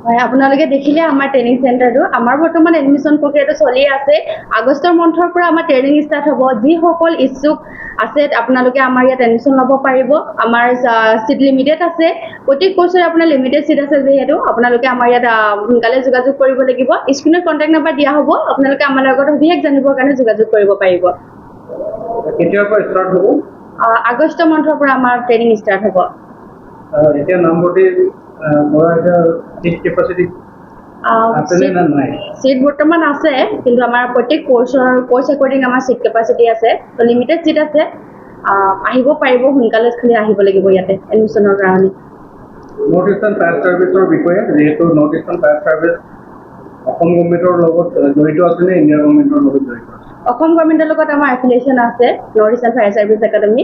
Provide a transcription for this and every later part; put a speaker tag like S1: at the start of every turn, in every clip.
S1: হয় আপোনালোকে দেখিলে আমাৰ ট্ৰেইনিং চেণ্টাৰটো আমাৰ বৰ্তমান এডমিশ্যন প্ৰক্ৰিয়াটো চলি আছে আগষ্টৰ মান্থৰ পৰা আমাৰ ট্ৰেইনিং ষ্টাৰ্ট হ'ব যিসকল ইচ্ছুক আছে আপোনালোকে আমাৰ ইয়াত এডমিশ্যন ল'ব পাৰিব আমাৰ সিট লিমিটেড আছে প্ৰত্যেক কোৰ্সৰ আপোনাৰ লিমিটেড সিট আছে যেহেতু আপোনালোকে আমাৰ ইয়াত সোনকালে যোগাযোগ কৰিব লাগিব স্ক্ৰিনত কন্টাক্ট নাম্বাৰ দিয়া হ'ব আপোনালোকে আমাৰ লগত অধিক জানিবৰ কাৰণে যোগাযোগ কৰিব পাৰিব
S2: কেতিয়াৰ পৰা ষ্টাৰ্ট হ'ব
S1: আগষ্ট মান্থৰ পৰা আমাৰ ট্ৰেইনিং ষ্টাৰ্ট হ'ব
S2: এতিয়া নামভৰ্তি সিট কেপাচিটি
S1: সিট বৰ্তমান আছে কিন্তু আমাৰ প্ৰত্যেক কোৰ্স একৰ্ডিং আমাৰ সিট কেপাচিটি আছে তো লিমিটেড সিট আছে আহিব পাৰিব সোনকালে খালি আহিব লাগিব ইয়াতে এডমিশ্যনৰ কাৰণে
S2: নৰ্থ ইষ্টাৰ্ণ ফায়াৰ সাৰ্ভিসৰ বিষয়ে যেহেতু north eastern fire service Assam গভৰ্ণমেণ্টৰ লগত জড়িত আছে নে ইণ্ডিয়া গভৰ্ণমেণ্টৰ লগত জড়িত আছে
S1: অসম গভৰ্ণমেণ্টৰ লগত আমাৰ এফিলিয়েশ্যন আছে north eastern fire service academy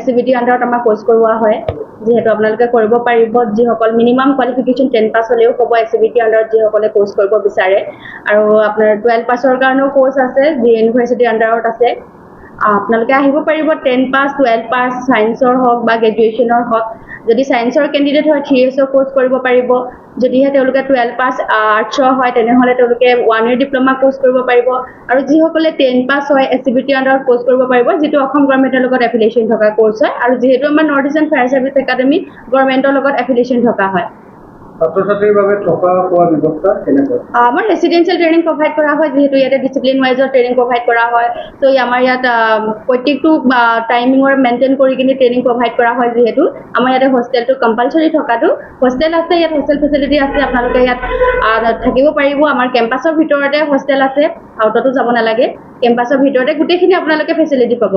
S1: SCVT আন্ডাৰত আমাৰ কোৰ্স কৰোৱা হয় যেহেতু আপোনালোকে কৰিব পাৰিব যিসকল মিনিমাম কোৱালিফিকেশ্যন 10 পাছ হ'লেও হ'ব SCVT আন্ডাৰত যিসকলে কোৰ্স কৰিব বিচাৰে আৰু আপোনাৰ 12 পাছৰ কাৰণেও কোৰ্স আছে যি ইউনিভাৰ্চিটি আন্ডাৰত আছে আপোনালোকে আহিব পাৰিব 10 পাছ 12 পাছ সায়েন্সৰ হওক বা গ্ৰেজুৱেশ্যনৰ হওক যদি সায়েন্সৰ কেণ্ডিডেট হয় 3 ইয়াৰ্ছৰ কোৰ্স কৰিব পাৰিব যদিহে তেওঁলোকে 12 পাছ আৰ্টছৰ হয় তেনেহ'লে তেওঁলোকে 1 ইয়াৰ ডিপ্ল'মা কোৰ্স কৰিব পাৰিব আৰু যিসকলে 10 পাছ হয় SCVT আন্ডাৰত কোৰ্স কৰিব পাৰিব যিটো অসম গভৰ্ণমেণ্টৰ লগত এফিলিয়েশ্যন থকা কোৰ্স হয় আৰু যিহেতু আমাৰ north eastern fire service academy গভৰ্ণমেণ্টৰ লগত এফিলিয়েশ্যন থকা হয়
S2: ছাত্ৰ-ছাত্ৰীৰ বাবে থকা খোৱা ব্যৱস্থা কেনেকুৱা
S1: আমাৰ ৰেসিডেন্সিয়েল ট্ৰেইনিং প্ৰভাইড কৰা হয় যেহেতু ইয়াতে ডিসিপ্লিন ওয়াইজৰ ট্ৰেইনিং প্ৰভাইড কৰা হয় তো আমাৰ ইয়াত প্ৰত্যেকটো টাইমিঙৰ মেইনটেইন কৰি কিনে ট্ৰেইনিং প্ৰভাইড কৰা হয় যেহেতু আমাৰ ইয়াতে হোষ্টেলটো কম্পালসৰি থকাটো হোষ্টেল আছে ইয়াত হোষ্টেল ফেচিলিটি আছে আপোনালোকে ইয়াত থাকিব পাৰিব আমাৰ কেম্পাছৰ ভিতৰতে হোষ্টেল আছে আউটতো যাব নালাগে কেম্পাছৰ ভিতৰতে গোটেইখিনি আপোনালোকে ফেচিলিটি পাব